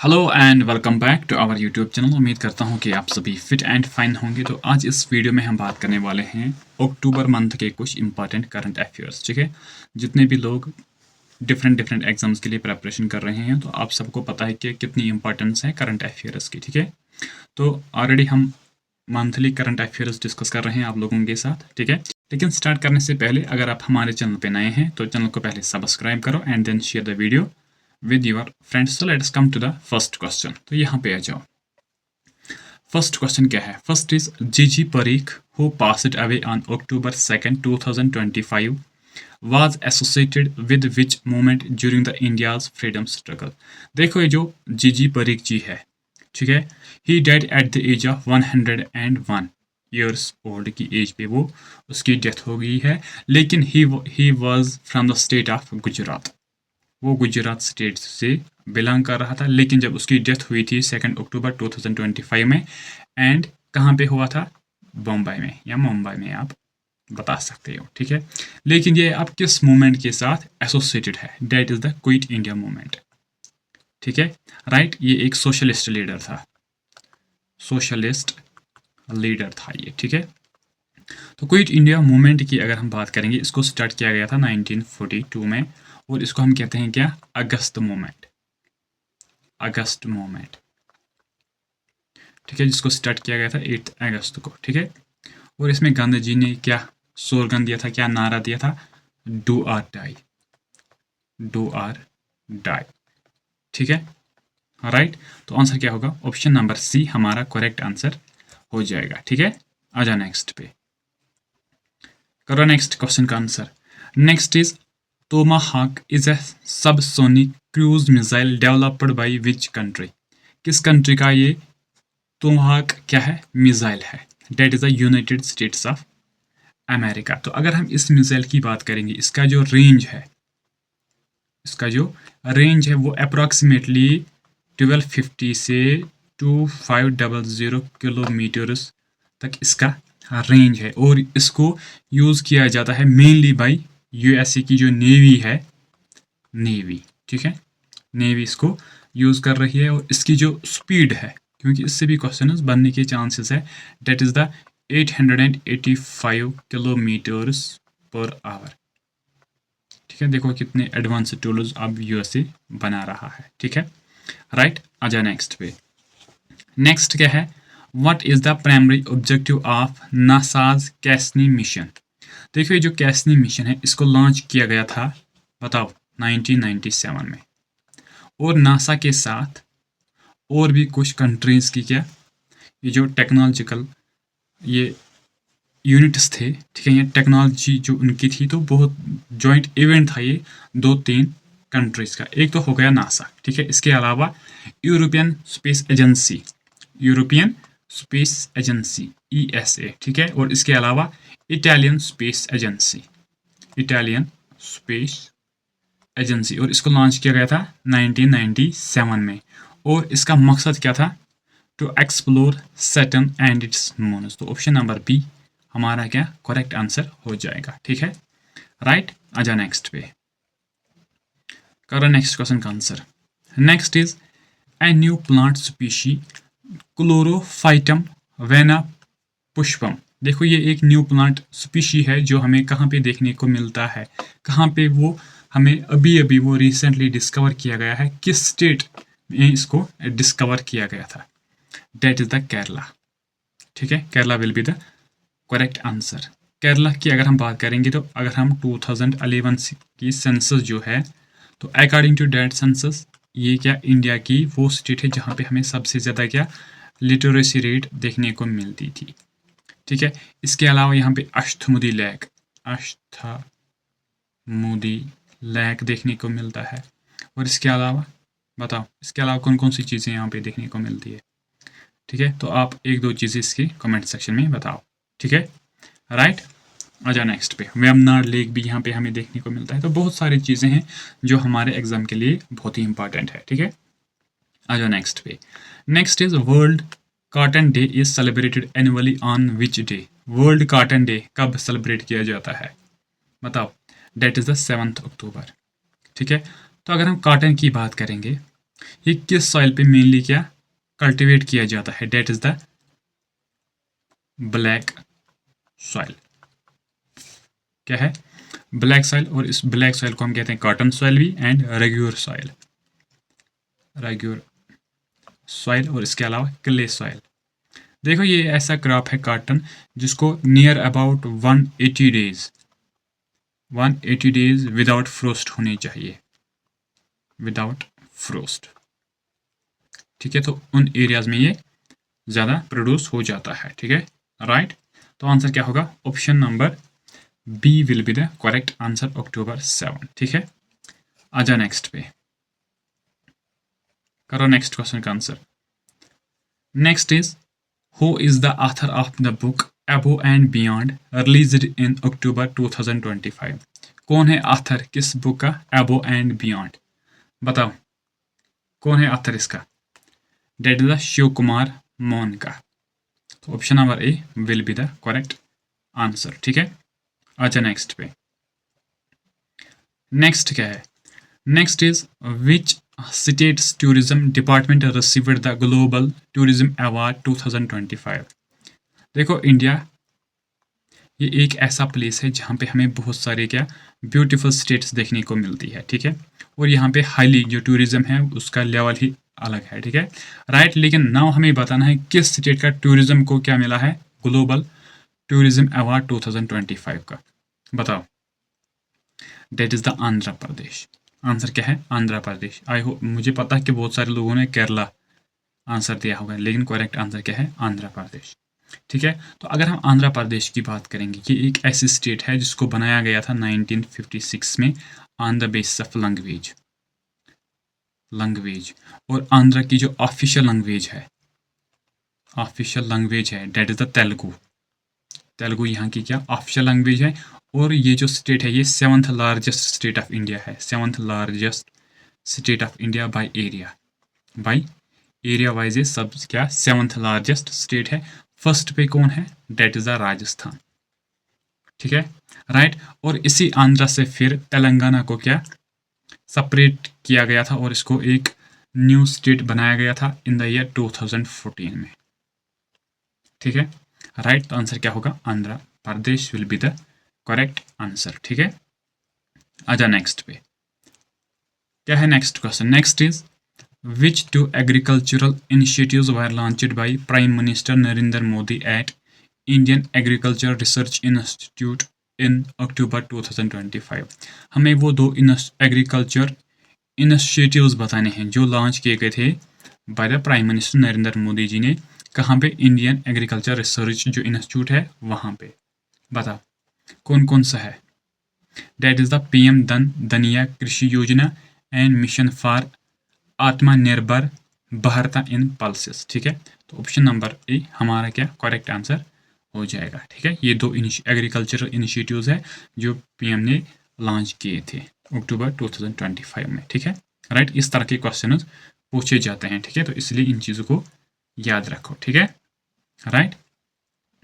Hello and welcome back to our YouTube channel. उम्मीद करता हूँ कि आप सभी फिट एंड फाइन होंगे। तो आज इस वीडियो में हम बात करने वाले हैं अक्टूबर मंथ के कुछ इंपॉर्टेंट करंट अफेयर्स। ठीक है, जितने भी लोग डिफरेंट एग्जाम्स के लिए प्रिपरेशन कर रहे हैं तो आप सबको पता है कि कितनी इंपॉर्टेंस है करंट अफेयर्स की। ठीक है, तो ऑलरेडी हम मंथली करंट अफेयर्स डिस्कस कर रहे हैं आप लोगों के साथ। ठीक है, लेकिन स्टार्ट करने से पहले अगर आप हमारे चैनल पे नए हैं तो चैनल को पहले सब्सक्राइब करो and then share the video with your friends. So let's come to the first question. तो यहाँ पे आ जाओ। फर्स्ट क्वेश्चन क्या है? फर्स्ट इज जीजी Parikh who passed away on October 2nd 2025 was associated with which movement during the India's freedom struggle। देखो ये जो जीजी परीख जी है, ठीक है, he died at the age of 101 years old की एज पे वो उसकी डेथ हो गई है। लेकिन he was from the state of Gujarat. वो गुजरात स्टेट से बिलोंग कर रहा था। लेकिन जब उसकी डेथ हुई थी 2 अक्टूबर 2025 में, एंड कहाँ पे हुआ था? बम्बई में या मुंबई में, आप बता सकते हो। ठीक है, लेकिन ये अब किस मूवमेंट के साथ एसोसिएटेड है? That is the Quit India Movement. ठीक है, राइट, ये एक सोशलिस्ट लीडर था, सोशलिस्ट लीडर था ये। ठीक है, तो क्विट इंडिया मूवमेंट की अगर हम बात करेंगे, इसको स्टार्ट किया गया था 1942 में, और इसको हम कहते हैं क्या? अगस्त मूवमेंट। अगस्त मूवमेंट, ठीक है, जिसको स्टार्ट किया गया था 8 अगस्त को। ठीक है, और इसमें गांधी जी ने क्या स्लोगन दिया था, क्या नारा दिया था? Do or die, do or die. ठीक है, राइट। तो आंसर क्या होगा? ऑप्शन नंबर सी हमारा करेक्ट आंसर हो जाएगा। ठीक है, आ जाओ नेक्स्ट पे, करो नेक्स्ट क्वेश्चन का answer. Next is Tomahawk is a subsonic cruise missile developed by which country? किस कंट्री का ये टोमाहाक क्या है? मिसाइल है। That is the United States of America. तो अगर हम इस मिसाइल की बात करेंगे, इसका जो रेंज है, इसका जो रेंज है वो अप्रॉक्सीमेटली 1250 से 2500 किलोमीटर्स तक इसका रेंज है। और इसको यूज़ किया जाता है मेनली बाय यूएसए की जो नेवी है, नेवी। ठीक है, नेवी इसको यूज़ कर रही है। और इसकी जो स्पीड है, क्योंकि इससे भी क्वेश्चन बनने के चांसेस है, that is the 885 kilometres per hour. ठीक है, देखो कितने एडवांस टूल्स अब यूएसए बना रहा है। ठीक है, राइट। आ जाए नेक्स्ट पे। नेक्स्ट क्या है? What is the primary objective of NASA's Cassini mission? देखिए जो कैसनी मिशन है, इसको लॉन्च किया गया था, बताओ, 1997 में। और नासा के साथ और भी कुछ कंट्रीज की क्या, ये जो टेक्नोलॉजिकल ये यूनिट्स थे, ठीक है, ये टेक्नोलॉजी जो उनकी थी, तो बहुत जॉइंट इवेंट था ये 2-3 कंट्रीज का। एक तो हो गया नासा, ठीक है, इसके अलावा European space agency, European space agency ESA, ठीक है, और इसके अलावा Italian space agency, Italian space agency. और इसको लॉन्च किया गया था 1997 में। और इसका मकसद क्या था? To explore Saturn and its moons. तो ऑप्शन नंबर बी हमारा क्या करेक्ट आंसर हो जाएगा। ठीक है, राइट। आ जा नेक्स्ट पे, करो नेक्स्ट क्वेश्चन का answer. Next is a new plant species Chlorophytum vanapushpam. देखो ये एक न्यू प्लांट स्पीशी है जो हमें कहाँ पे देखने को मिलता है, कहाँ पे वो हमें अभी अभी वो रिसेंटली डिस्कवर किया गया है, किस स्टेट में इसको डिस्कवर किया गया था? That is the Kerala. ठीक है, Kerala will be the correct answer. Kerala की अगर हम बात करेंगे, तो अगर हम 2011 की सेंसस जो है, तो अकॉर्डिंग टू डेट सेंसस, ये क्या इंडिया की वो स्टेट है जहाँ पे हमें सबसे ज़्यादा क्या लिटरेसी रेट देखने को मिलती थी। ठीक है, इसके अलावा यहाँ पे अष्टमुदी लेक, अष्टमुदी लेक देखने को मिलता है। और इसके अलावा बताओ, इसके अलावा कौन कौन सी चीज़ें यहाँ पे देखने को मिलती है? ठीक है, तो आप एक दो चीज़ें इसके कमेंट सेक्शन में बताओ। ठीक है, राइट। आ जाओ नेक्स्ट पे। वेमनाड लेक भी यहाँ पे हमें देखने को मिलता है। तो बहुत सारी चीज़ें हैं जो हमारे एग्जाम के लिए बहुत ही इंपॉर्टेंट है। ठीक है, आ जाओ नेक्स्ट पे। Next is world cotton day is celebrated annually on which day? World cotton day कब सेलिब्रेट किया जाता है? बताओ। डेट इज द 7 अक्टूबर। ठीक है, तो अगर हम कॉटन की बात करेंगे, ये किस सॉइल पे मेनली क्या कल्टीवेट किया जाता है? That is the black soil. क्या है? Black soil. और इस ब्लैक सॉइल को हम कहते हैं कॉटन सॉइल भी and regular soil, regular soil, और इसके अलावा क्ले सॉइल। देखो ये ऐसा क्रॉप है कॉटन जिसको near about 180 days without frost होने चाहिए, विदाउट फ्रोस्ट। ठीक है, तो उन एरियाज में ये ज़्यादा प्रोड्यूस हो जाता है। ठीक है, राइट। तो आंसर क्या होगा? Option number B will be the correct answer, October 7। ठीक है, आजा नेक्स्ट पे, करो नेक्स्ट क्वेश्चन का answer. Next is who is the author of the book Above and Beyond released in October 2025? कौन है ऑथर किस बुक का अबोव एंड बियॉन्ड? बताओ कौन है ऑथर इसका? That is the Shiv Kumar मौन का। तो option number A will be the correct answer. ठीक है, अच्छा नेक्स्ट पे, नेक्स्ट क्या है? Next is which states tourism department received the global tourism award 2025? देखो इंडिया ये एक ऐसा प्लेस है जहाँ पे हमें बहुत सारे क्या ब्यूटीफुल स्टेट्स देखने को मिलती है। ठीक है, और यहाँ पे हाईली जो टूरिज्म है उसका लेवल ही अलग है। ठीक है, राइट। लेकिन नाउ हमें बताना है किस स्टेट का टूरिज्म को क्या मिला है ग्लोबल टूरिज्म अवार्ड 2025 का। बताओ। That is the Andhra Pradesh. Answer क्या है? आंध्र प्रदेश। आई होप, मुझे पता है कि बहुत सारे लोगों ने केरला आंसर दिया होगा, लेकिन करेक्ट आंसर क्या है? आंध्र प्रदेश। ठीक है, तो अगर हम आंध्र प्रदेश की बात करेंगे, ये एक ऐसी स्टेट है जिसको बनाया गया था 1956 में on the basis of language. और आंध्र की जो ऑफिशियल लैंग्वेज है that is the Telugu. Telugu यहाँ की क्या ऑफिशियल लैंग्वेज है। और ये जो स्टेट है ये 7th largest state of India है, 7th largest state of India by area. Wise ये सब क्या 7th लार्जेस्ट स्टेट है। फर्स्ट पे कौन है? That is the Rajasthan. ठीक है, राइट। और इसी आंध्र से फिर तेलंगाना को क्या सेपरेट किया गया था और इसको एक न्यू स्टेट बनाया गया था इन द ईयर 2014 में। ठीक है, राइट। तो आंसर क्या होगा? Andhra Pradesh will be the correct answer. ठीक है, आजा नेक्स्ट पे, क्या है next question? Next is which two agricultural initiatives were launched by prime minister Narendra Modi at Indian agriculture research institute in October 2025? हमें वो दो एग्रीकल्चर इनिशिएटिव्स बताने हैं जो लॉन्च किए गए थे by the prime minister Narendra Modi ji ने। कहाँ पे? इंडियन एग्रीकल्चर रिसर्च जो इंस्टीट्यूट है वहाँ पे। बताओ कौन कौन सा है? डेट इज द PM धनिया कृषि योजना एंड मिशन फॉर आत्मनिर्भर भारत इन पल्सेस। ठीक है, तो ऑप्शन नंबर ए हमारा क्या करेक्ट आंसर हो जाएगा। ठीक है, ये दो एग्रीकल्चरल इनिशिएटिव्स है जो PM ने लॉन्च किए थे October 2025 में। ठीक है, राइट। इस तरह के क्वेश्चन पूछे जाते हैं। ठीक है, तो इसलिए इन चीज़ों को याद रखो। ठीक है, राइट।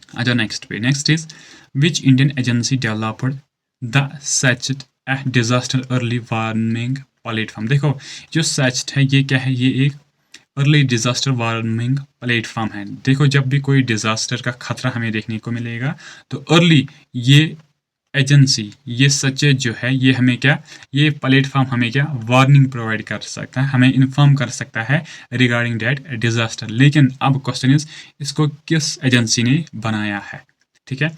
अच्छा नेक्स्ट पे, next is which Indian agency developed the sachet disaster early warning platform? देखो जो सैचेट है ये क्या है? ये एक अर्ली डिजास्टर वार्निंग प्लेटफॉर्म है। देखो जब भी कोई डिजास्टर का खतरा हमें देखने को मिलेगा तो अर्ली ये एजेंसी, ये सचेत जो है ये हमें क्या, ये प्लेटफॉर्म हमें क्या वार्निंग प्रोवाइड कर सकता है, हमें इन्फॉर्म कर सकता है रिगार्डिंग दैट डिजास्टर। लेकिन अब क्वेश्चन इज इसको किस एजेंसी ने बनाया है? ठीक है,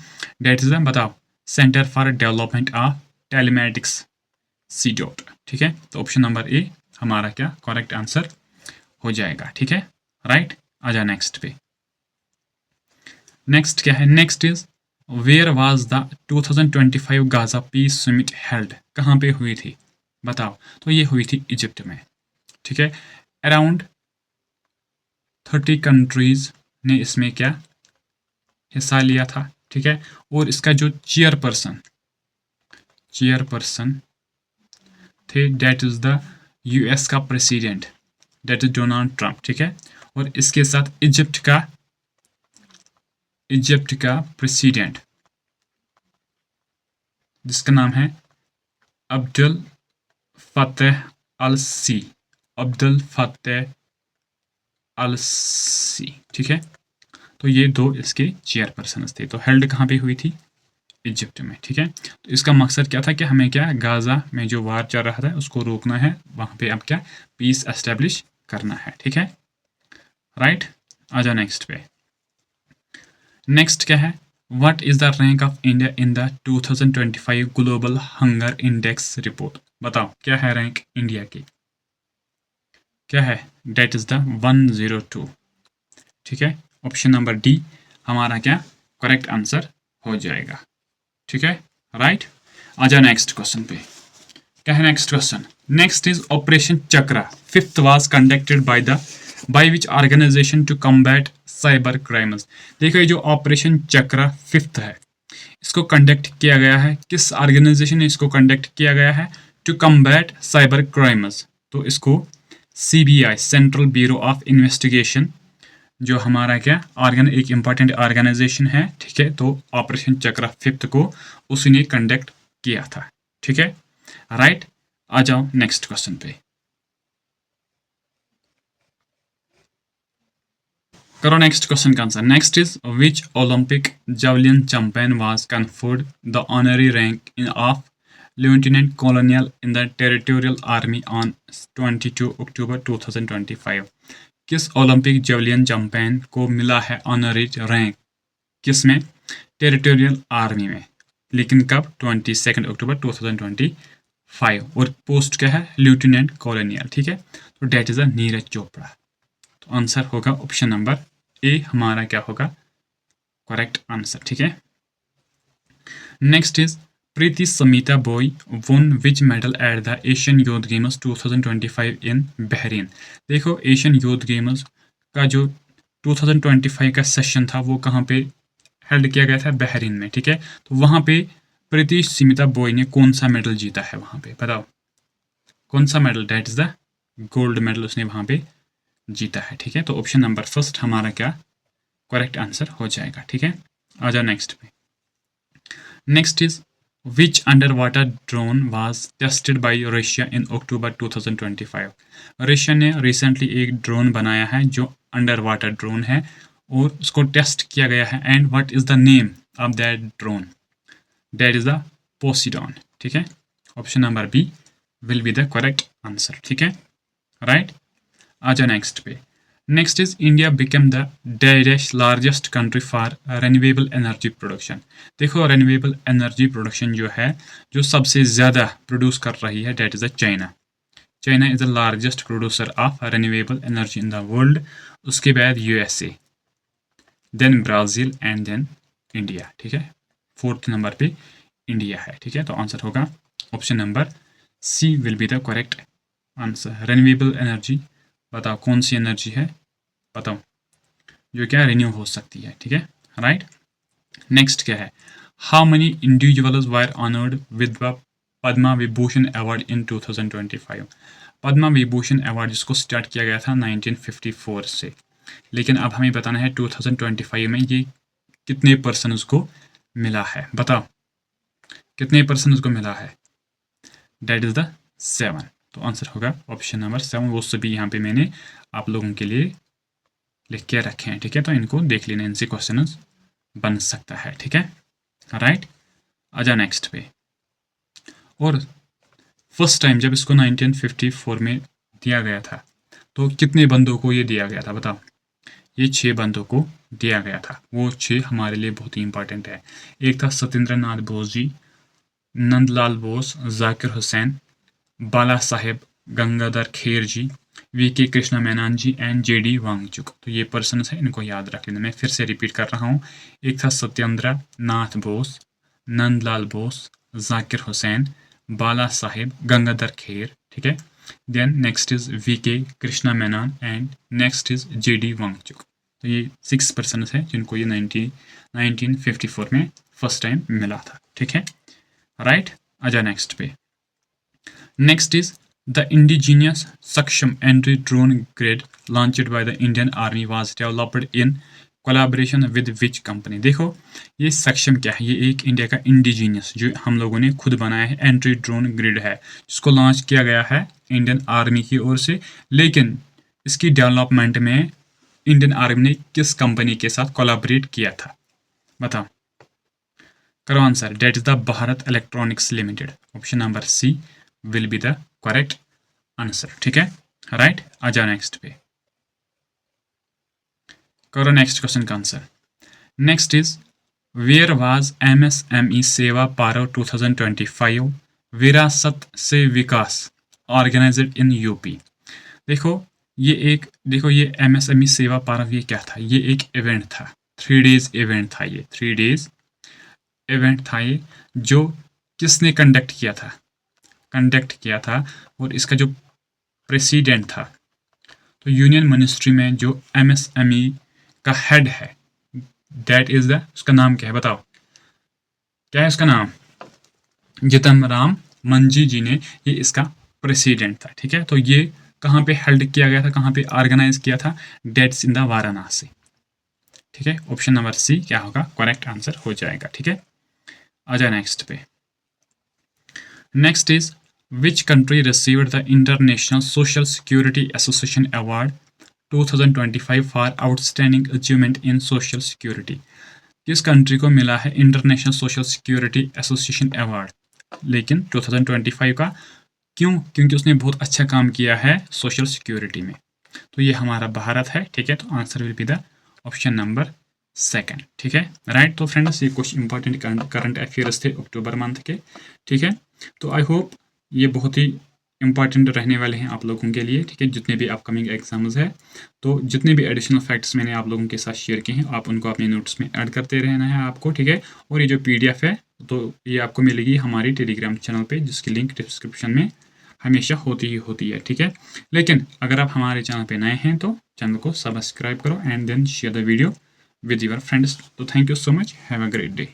डेट इज बताओ। Centre for development of telematics CDOT। ठीक है, तो ऑप्शन नंबर ए हमारा क्या करेक्ट आंसर हो जाएगा। ठीक है, राइट। आजा नेक्स्ट पे, नेक्स्ट क्या है? Next is where was the 2025 Gaza peace summit held? कहाँ पे हुई थी? बताओ। तो ये हुई थी इजिप्ट में। ठीक है, अराउंड 30 कंट्रीज ने इसमें क्या हिस्सा लिया था। ठीक है, और इसका जो चेयरपर्सन थे डेट इज द US का president, that is Donald Trump. ठीक है, और इसके साथ इजिप्ट का प्रेसिडेंट जिसका नाम है अब्दुल फतेह अल सी अब्दुल फतेह अलसी, ठीक है। तो ये 2 इसके चेयरपर्सन थे। तो हेल्ड कहाँ पे हुई थी? इजिप्ट में, ठीक है। तो इसका मकसद क्या था कि हमें क्या गाजा में जो वार चल रहा था उसको रोकना है, वहाँ पे अब क्या पीस एस्टेब्लिश करना है, ठीक है, राइट। आ जाओ नेक्स्ट पे। नेक्स्ट क्या है? What is the rank of India in the 2025 global hunger index report? बताओ क्या है रैंक इंडिया की? क्या है? डेट इज द 102, ठीक है। ऑप्शन नंबर डी हमारा क्या करेक्ट आंसर हो जाएगा, ठीक है, राइट। आ जाओ नेक्स्ट क्वेश्चन पे। क्या है next question? Next is operation Chakra fifth was conducted by which organisation to combat cyber crimes? देखो ये जो ऑपरेशन चक्रा फिफ्थ है इसको कंडक्ट किया गया है, किस ऑर्गेनाइजेशन ने इसको कंडक्ट किया गया है? To combat cyber crimes. तो इसको CBI Central Bureau of Investigation जो हमारा क्या एक इंपॉर्टेंट ऑर्गेनाइजेशन है, ठीक है। तो ऑपरेशन चक्रा फिफ्थ को उसी ने कंडक्ट किया था, ठीक है, राइट। आ जाओ नेक्स्ट क्वेश्चन पे। करो नेक्स्ट क्वेश्चन का answer. Next is which Olympic javelin champion was conferred the honorary rank in of lieutenant colonel in the Territorial Army on 22 October 2025? किस ओलंपिक जावलिन चैंपियन को मिला है ऑनरी रैंक? किस में? Territorial army में, लेकिन कब? 22 अक्टूबर 2025। और पोस्ट क्या है? लेफ्टिनेंट कॉलोनियल, ठीक है। तो that is a Neeraj Chopra. तो आंसर होगा ऑप्शन नंबर ए, हमारा क्या होगा करेक्ट आंसर, ठीक है। Next is Preeti Samita Bhoi won which medal at the Asian youth games 2025 in Bahrain? देखो एशियन यूथ गेम्स का जो 2025 का सेशन था वो कहाँ पे हेल्ड किया गया था? बहरीन में, ठीक है। तो वहाँ पे प्रीति समिता बॉय ने कौन सा मेडल जीता है वहाँ पे? बताओ कौन सा medal? That is the gold medal उसने वहाँ पे जीता है, ठीक है। तो ऑप्शन नंबर फर्स्ट हमारा क्या करेक्ट आंसर हो जाएगा, ठीक है। आ जाओ नेक्स्ट पे। Next is which under water drone was tested by Russia in October 2025? Russia ने रिसेंटली एक ड्रोन बनाया है जो अंडर वाटर ड्रोन है और उसको टेस्ट किया गया है। And what is the name of that drone? That is the Poseidon, ठीक है। Option number B will be the correct answer, ठीक है, राइट। आ जाओ नेक्स्ट पे। Next is India become the dash largest country for renewable energy production? देखो renewable energy production जो है जो सबसे ज़्यादा प्रोड्यूस कर रही है that is the China. China is the largest producer of renewable energy in the world. उसके बाद USA, then Brazil and then India, ठीक है। फोर्थ नंबर पे इंडिया है, ठीक है। तो आंसर होगा option number C will be the correct answer. Renewable energy बताओ कौन सी एनर्जी है? बताओ जो क्या रिन्यू हो सकती है, ठीक है, राइट। नेक्स्ट क्या है? How many individuals were honoured with the Padma Vibhushan award in 2025? Padma Vibhushan award जिसको स्टार्ट किया गया था 1954 से, लेकिन अब हमें बताना है 2025 में ये कितने पर्सन उसको मिला है? बताओ कितने पर्सन उसको मिला है? That is the 7। तो आंसर होगा ऑप्शन नंबर 7। वो सभी यहाँ पे मैंने आप लोगों के लिए लिख के रखे हैं, ठीक है। तो इनको देख लेना, इनसे क्वेश्चन बन सकता है, ठीक है, राइट। आ जा नेक्स्ट पे। और फर्स्ट टाइम जब इसको 1954 में दिया गया था तो कितने बंदों को ये दिया गया था? बताओ। ये 6 बंदों को दिया गया था। वो 6 हमारे लिए बहुत ही इंपॉर्टेंट है। एक था Satyendra Nath Bose ji, Nandlal Bose, Zakir Hussain, Bala Saheb Gangadhar Kher ji, VK Krishna Menon ji and JD Wangchuk. तो ये पर्सन है, इनको याद रख लेना। मैं फिर से रिपीट कर रहा हूँ। एक था सत्येंद्र नाथ बोस, नंदलाल बोस, जाकिर हुसैन, बाला साहेब गंगाधर खेर, ठीक है। Then next is VK Krishna Menon and next is JD Wangchuk. तो ये 6 पर्सन है जिनको ये 1954 में फर्स्ट टाइम मिला था, ठीक है, राइट। आजा नेक्स्ट पे। नेक्स्ट इज द इंडिजिनियस सक्षम entry drone grade launched by the Indian Army was developed in collaboration with which company. देखो ये सक्षम क्या है, ये एक इंडिया का इंडिजीनियस जो हम लोगों ने खुद बनाया है एंट्री ड्रोन ग्रिड है, जिसको लॉन्च किया गया है इंडियन आर्मी की ओर से। लेकिन इसकी डेवलपमेंट में इंडियन आर्मी ने किस कंपनी के साथ कोलैबोरेट किया था, बताओ, करो answer. That is the Bharat Electronics Limited. Option number C will be the correct answer. ठीक है, राइट। आ जाओ नेक्स्ट पे, करो नेक्स्ट क्वेश्चन का answer. Next is where was MSME सेवा पारो 2025 विरासत से विकास ऑर्गेनाइज्ड इन यूपी। देखो ये MSME सेवा पारव ये क्या था, ये एक इवेंट था, 3 डेज इवेंट था, ये 3 डेज इवेंट था ये, जो किसने कंडक्ट किया था और इसका जो प्रेसिडेंट था, तो यूनियन मिनिस्ट्री में जो MSME का हेड है, दैट इज द, उसका नाम क्या है बताओ, क्या है उसका नाम, जितन राम मंझी जी ने ये इसका प्रेसिडेंट था। ठीक है, तो ये कहाँ पे हेल्ड किया गया था, कहाँ पे ऑर्गेनाइज किया था, डेट्स इन द वाराणसी। ठीक है, ऑप्शन नंबर सी क्या होगा, करेक्ट आंसर हो जाएगा। ठीक है, आ जाए नेक्स्ट पे। Next is which country received the international social security association award 2025 for outstanding achievement in social security. किस कंट्री को मिला है international social security association award, लेकिन 2025 का, क्यों, क्योंकि उसने बहुत अच्छा काम किया है सोशल सिक्योरिटी में, तो ये हमारा भारत है। ठीक है, तो answer will be the option number second. ठीक है, राइट। तो फ्रेंड्स ये कुछ इंपॉर्टेंट करंट अफेयर्स थे अक्टूबर मंथ के। ठीक है, तो आई होप ये बहुत ही इंपॉर्टेंट रहने वाले हैं आप लोगों के लिए। ठीक है, जितने भी अपकमिंग एग्जाम्स है, तो जितने भी एडिशनल फैक्ट्स मैंने आप लोगों के साथ शेयर किए हैं, आप उनको अपने नोट्स में ऐड करते रहना है आपको। ठीक है, और ये जो PDF है तो ये आपको मिलेगी हमारी टेलीग्राम चैनल पे, जिसकी लिंक डिस्क्रिप्शन में हमेशा होती है। ठीक है, लेकिन अगर आप हमारे चैनल पे नए हैं तो चैनल को सब्सक्राइब करो and then share the video with your friends. तो thank you so much, have a great day.